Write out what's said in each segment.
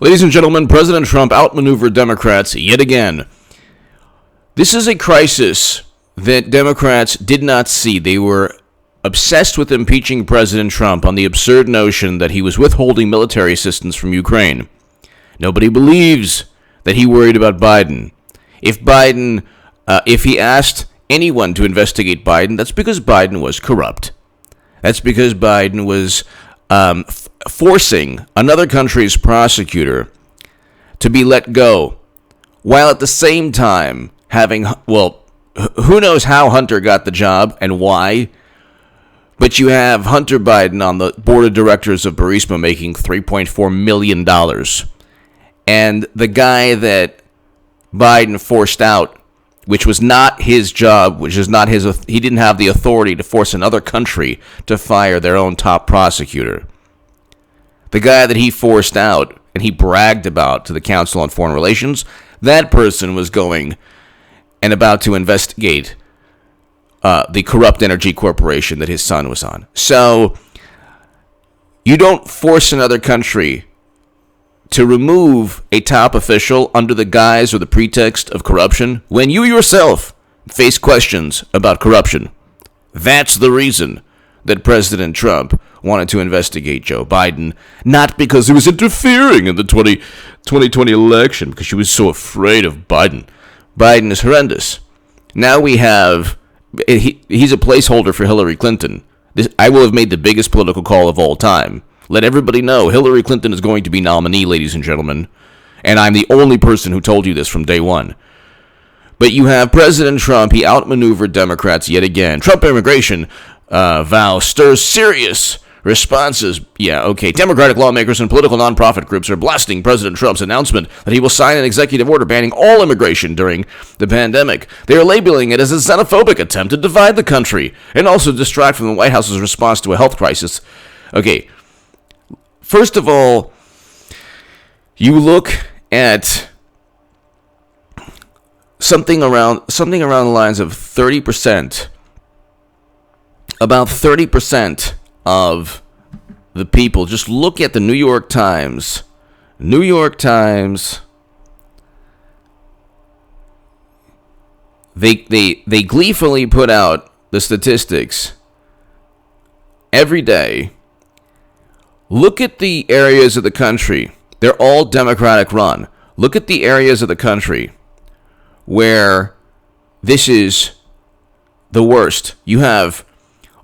Ladies and gentlemen, President Trump outmaneuvered Democrats yet again. This is a crisis that Democrats did not see. They were obsessed with impeaching President Trump on the absurd notion that he was withholding military assistance from Ukraine. Nobody believes that he worried about Biden. If he asked anyone to investigate Biden, that's because Biden was corrupt. That's because Biden was forcing another country's prosecutor to be let go, while at the same time having, who knows how Hunter got the job and why, but you have Hunter Biden on the board of directors of Burisma making $3.4 million. And the guy that Biden forced out, which was not his job, he didn't have the authority to force another country to fire their own top prosecutor. The guy that he forced out and he bragged about to the Council on Foreign Relations, that person was going and about to investigate the corrupt energy corporation that his son was on. So you don't force another country to remove a top official under the guise or the pretext of corruption when you yourself face questions about corruption. That's the reason that President Trump wanted to investigate Joe Biden, not because he was interfering in the 2020 election, because she was so afraid of Biden. Biden is horrendous. Now we have, he's a placeholder for Hillary Clinton. I will have made the biggest political call of all time. Let everybody know Hillary Clinton is going to be nominee, ladies and gentlemen. And I'm the only person who told you this from day one. But you have President Trump. He outmaneuvered Democrats yet again. Trump immigration vow stirs serious responses. Democratic lawmakers and political nonprofit groups are blasting President Trump's announcement that he will sign an executive order banning all immigration during the pandemic. They are labeling it as a xenophobic attempt to divide the country and also distract from the White House's response to a health crisis. Okay. First of all, you look at something around the lines of 30%. About 30% of the people. Just look at the New York Times. New York Times. They gleefully put out the statistics every day. Look at the areas of the country. They're all Democratic run. Look at the areas of the country where this is the worst. You have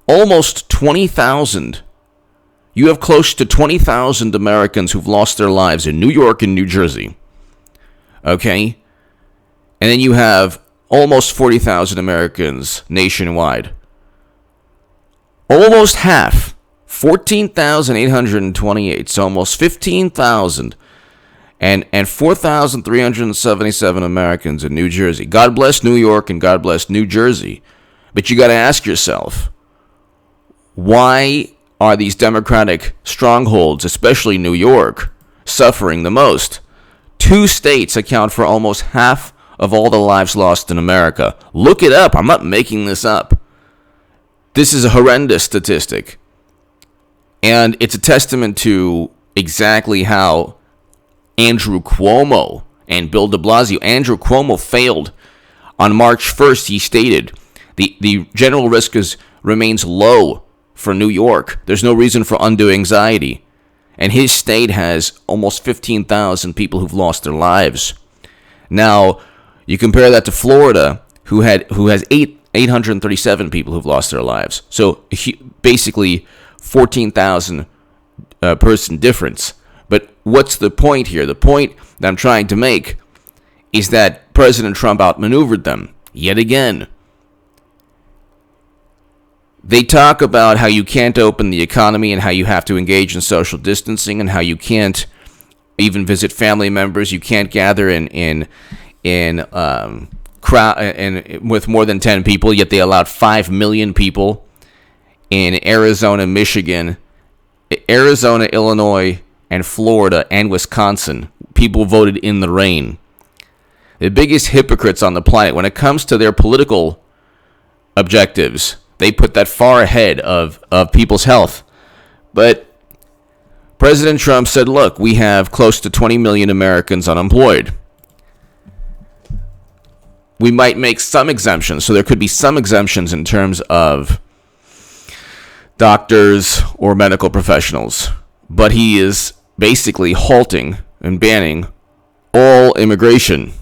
almost 20,000. You have close to 20,000 Americans who've lost their lives in New York and New Jersey. Okay? And then you have almost 40,000 Americans nationwide. Almost half. 14,828, so almost 15,000, and 4,377 Americans in New Jersey. God bless New York and God bless New Jersey. But you got to ask yourself, why are these Democratic strongholds, especially New York, suffering the most? 2 states account for almost half of all the lives lost in America. Look it up. I'm not making this up. This is a horrendous statistic. And it's a testament to exactly how Andrew Cuomo and Bill de Blasio, Andrew Cuomo failed. On March 1st, he stated, the general risk remains low for New York. There's no reason for undue anxiety. And his state has almost 15,000 people who've lost their lives. Now, you compare that to Florida, who has 837 people who've lost their lives. So basically 14,000 person difference. But what's the point here? The point that I'm trying to make is that President Trump outmaneuvered them yet again. They talk about how you can't open the economy and how you have to engage in social distancing and how you can't even visit family members. You can't gather in crowd and with more than 10 people. Yet they allowed 5 million people in Arizona, Michigan, Illinois, and Florida, and Wisconsin. People voted in the rain. The biggest hypocrites on the planet when it comes to their political objectives. They put that far ahead of people's health. But President Trump said, look, we have close to 20 million Americans unemployed. We might make some exemptions. So there could be some exemptions in terms of doctors or medical professionals. But he is basically halting and banning all immigration.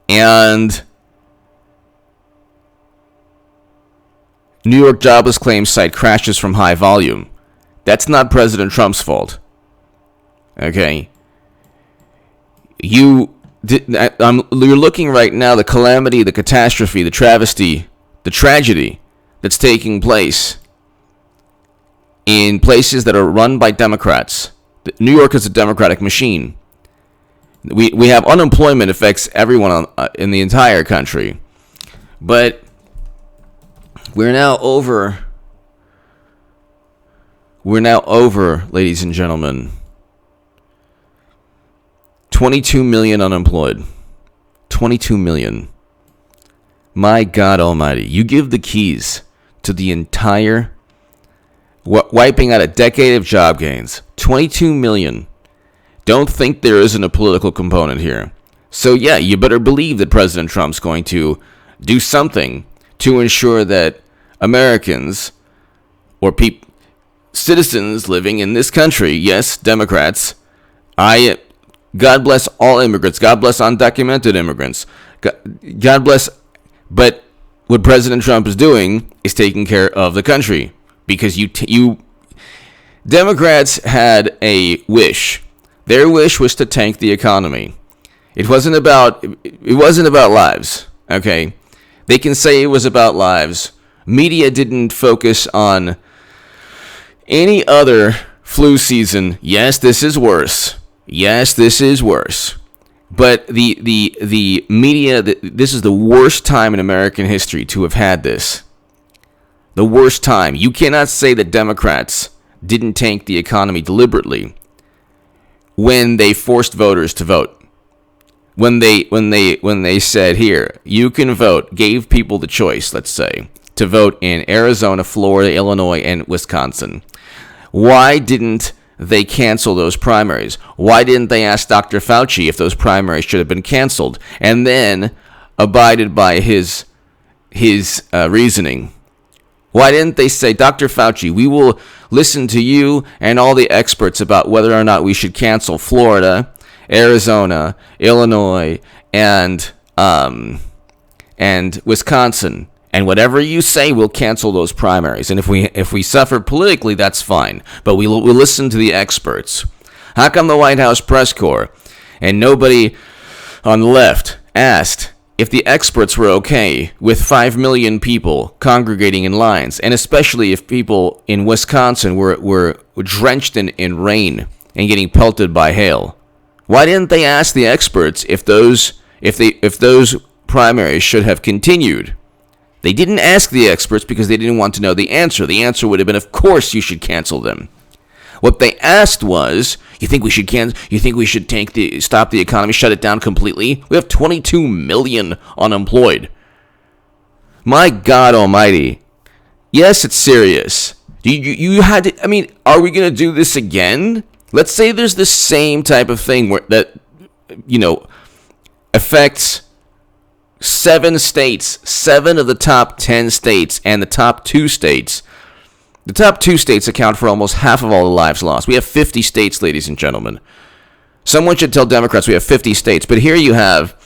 And New York jobless claims cite crashes from high volume. That's not President Trump's fault. Okay? You're looking right now, the calamity, the catastrophe, the travesty, the tragedy that's taking place in places that are run by Democrats. New York is a Democratic machine. We have unemployment affects everyone in the entire country. But we're now over, ladies and gentlemen, 22 million unemployed. 22 million. My God almighty. You give the keys to the entire, wiping out a decade of job gains. 22 million. Don't think there isn't a political component here. So yeah, you better believe that President Trump's going to do something to ensure that Americans or citizens living in this country, yes, Democrats, God bless all immigrants, God bless undocumented immigrants, God bless, but what President Trump is doing is taking care of the country, because you Democrats had a wish. Their wish was to tank the economy. It wasn't about lives, okay? They can say it was about lives. Media didn't focus on any other flu season. Yes, this is worse. Yes, this is worse. But the media, this is the worst time in American history to have had this. The worst time. You cannot say that Democrats didn't tank the economy deliberately when they forced voters to vote. When they said, here, you can vote, gave people the choice, let's say, to vote in Arizona, Florida, Illinois, and Wisconsin. Why didn't they cancel those primaries? Why didn't they ask Dr. Fauci if those primaries should have been canceled, and then abided by his reasoning? Why didn't they say, Dr. Fauci, we will listen to you and all the experts about whether or not we should cancel Florida, Arizona, Illinois, and Wisconsin, and whatever you say, we'll cancel those primaries. And if we suffer politically, that's fine, but we'll listen to the experts. How come the White House press corps and nobody on the left asked if the experts were okay with 5 million people congregating in lines, and especially if people in Wisconsin were drenched in rain and getting pelted by hail? Why didn't they ask the experts if those primaries should have continued? They didn't ask the experts because they didn't want to know the answer. The answer would have been, of course you should cancel them. What they asked was, you think we should cancel? You think we should stop the economy, shut it down completely? We have 22 million unemployed. My God Almighty! Yes, it's serious. You had to. I mean, are we going to do this again? Let's say there's the same type of thing that affects 7 states, 7 of the top 10 states, and the top 2 states. The top 2 states account for almost half of all the lives lost. We have 50 states, ladies and gentlemen. Someone should tell Democrats we have 50 states, but here you have...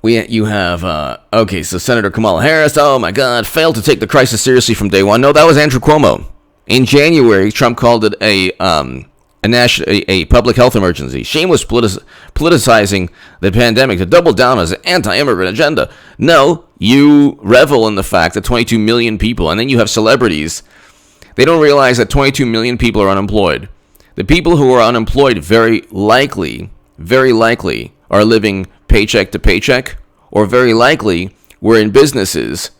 so Senator Kamala Harris, oh my God, failed to take the crisis seriously from day one. No, that was Andrew Cuomo. In January, Trump called it a public health emergency. Shameless politicizing the pandemic to double down as an anti-immigrant agenda. No, you revel in the fact that 22 million people, and then you have celebrities. They don't realize that 22 million people are unemployed. The people who are unemployed very likely are living paycheck to paycheck, or very likely were in businesses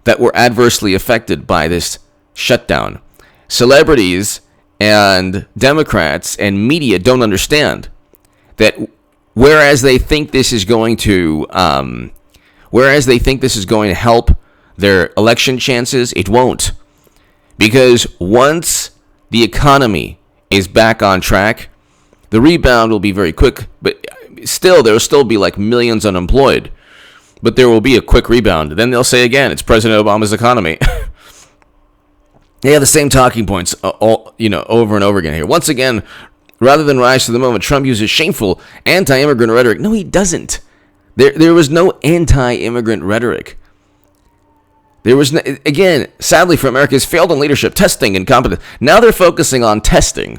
that were adversely affected by this shutdown. Celebrities and Democrats and media don't understand that whereas they think this is going to help their election chances? It won't. Because once the economy is back on track, the rebound will be very quick, but still, there will still be like millions unemployed. But there will be a quick rebound. Then they'll say again, it's President Obama's economy. They have the same talking points over and over again here. Once again, rather than rise to the moment, Trump uses shameful anti-immigrant rhetoric. No, he doesn't. There was no anti-immigrant rhetoric. There was, again, sadly for America, has failed on leadership, testing, and competence. Now they're focusing on testing.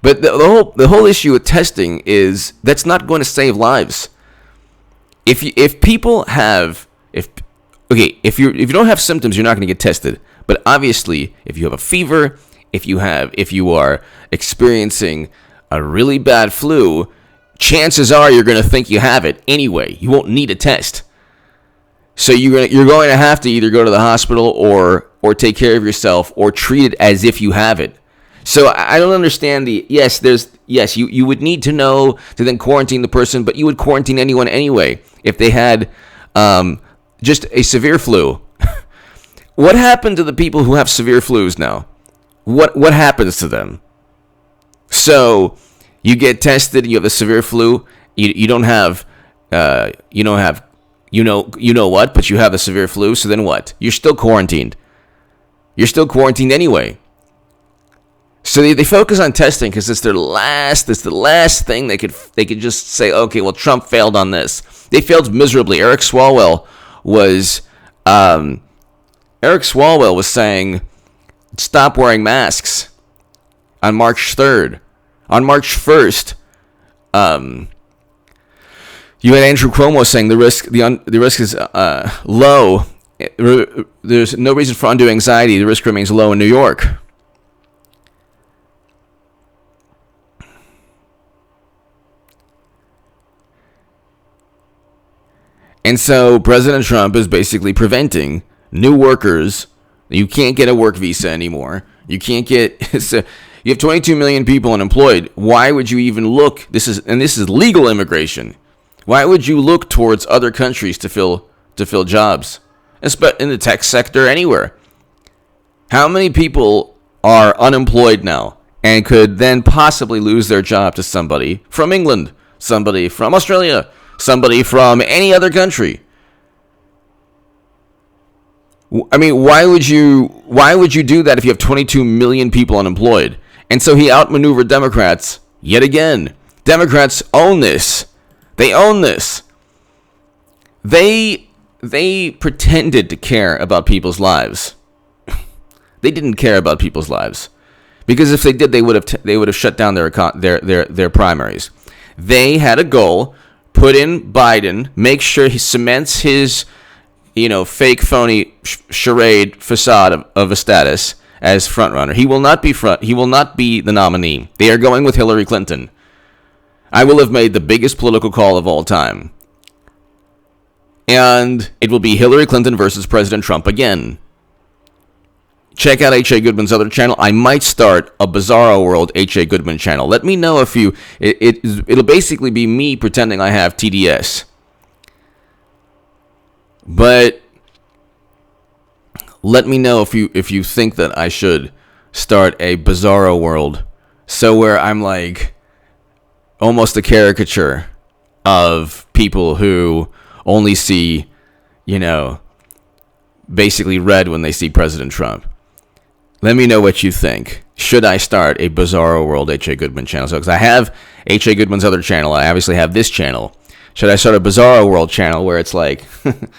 But the whole issue with testing is that's not going to save lives. If you don't have symptoms, you're not going to get tested. But obviously, if you have a fever, if you are experiencing a really bad flu, chances are you're going to think you have it anyway. You won't need a test. So you're going to have to either go to the hospital or take care of yourself or treat it as if you have it. So I don't understand you would need to know to then quarantine the person, but you would quarantine anyone anyway if they had just a severe flu. What happened to the people who have severe flus now? What happens to them? So you get tested, you have a severe flu, you don't have but you have the severe flu, so then what? You're still quarantined. You're still quarantined anyway. So they focus on testing because it's the last thing they could just say, okay, well, Trump failed on this. They failed miserably. Eric Swalwell was saying, stop wearing masks on March 3rd. On March 1st, you had Andrew Cuomo saying the risk is low. There's no reason for undue anxiety. The risk remains low in New York. And so President Trump is basically preventing new workers. You can't get a work visa anymore. You can't get. So you have 22 million people unemployed. Why would you even look? This is legal immigration. Why would you look towards other countries to fill jobs, in the tech sector, anywhere? How many people are unemployed now and could then possibly lose their job to somebody from England, somebody from Australia, somebody from any other country? I mean, why would you do that if you have 22 million people unemployed? And so he outmaneuvered Democrats yet again. Democrats own this. They own this. They pretended to care about people's lives. They didn't care about people's lives, because if they did, they would have shut down their primaries. They had a goal: put in Biden, make sure he cements his fake, phony charade facade of a status as frontrunner. He will not be the nominee. They are going with Hillary Clinton. I will have made the biggest political call of all time. And it will be Hillary Clinton versus President Trump again. Check out H.A. Goodman's other channel. I might start a Bizarro World H.A. Goodman channel. Let me know if you... It'll basically be me pretending I have TDS. But let me know if you think that I should start a Bizarro World, so where I'm like almost a caricature of people who only see, basically red when they see President Trump. Let me know what you think. Should I start a Bizarro World H.A. Goodman channel? So, because I have H.A. Goodman's other channel, I obviously have this channel. Should I start a Bizarro World channel where it's like, Trump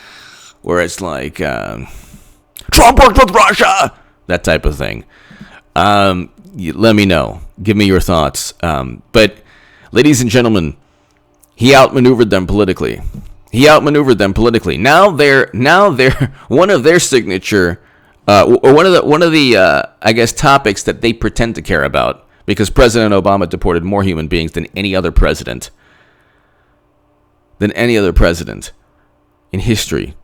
worked with Russia, that type of thing? Let me know. Give me your thoughts. But, ladies and gentlemen, he outmaneuvered them politically. Now they're one of their signature, or one of the I guess topics that they pretend to care about, because President Obama deported more human beings than any other president in history.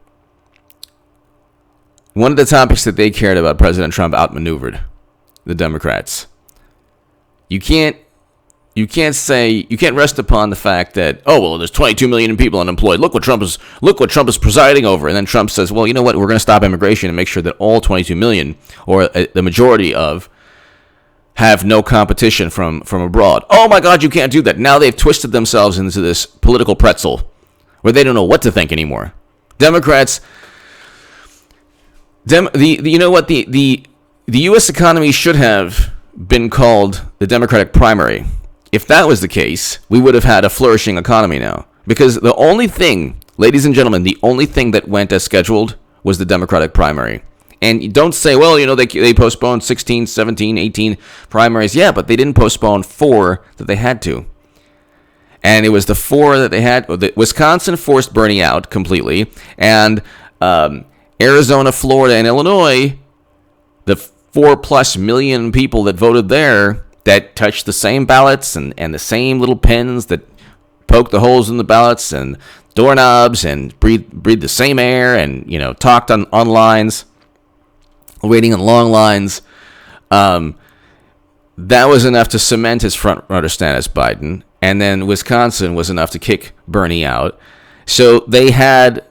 One of the topics that they cared about, President Trump outmaneuvered the Democrats. You can't you can't rest upon the fact that, oh, well, there's 22 million people unemployed. Look what Trump is presiding over. And then Trump says, well, you know what? We're going to stop immigration and make sure that all 22 million, or the majority of, have no competition from abroad. Oh my God, you can't do that. Now they've twisted themselves into this political pretzel where they don't know what to think anymore. Democrats, you know what? The U.S. economy should have been called the Democratic primary. If that was the case, we would have had a flourishing economy now. Because the only thing, ladies and gentlemen, the only thing that went as scheduled was the Democratic primary. And you don't say, well, you know, they postponed 16, 17, 18 primaries. Yeah, but they didn't postpone 4 that they had to. And it was the 4 that they had. Wisconsin forced Bernie out completely. And Arizona, Florida, and Illinois, the 4+ million people that voted there that touched the same ballots and the same little pens that poked the holes in the ballots and doorknobs and breathed the same air and, you know, talked on lines, waiting in long lines. That was enough to cement his front runner status, Biden. And then Wisconsin was enough to kick Bernie out. So they had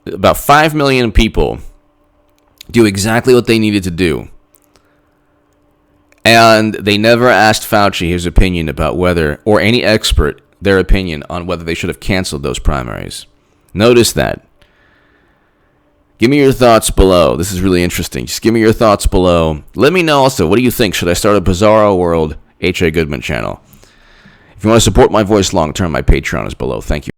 about 5 million people do exactly what they needed to do. And they never asked Fauci his opinion about whether, or any expert, their opinion on whether they should have canceled those primaries. Notice that. Give me your thoughts below. This is really interesting. Just give me your thoughts below. Let me know also, what do you think? Should I start a Bizarro World H.A. Goodman channel? If you want to support my voice long term, my Patreon is below. Thank you.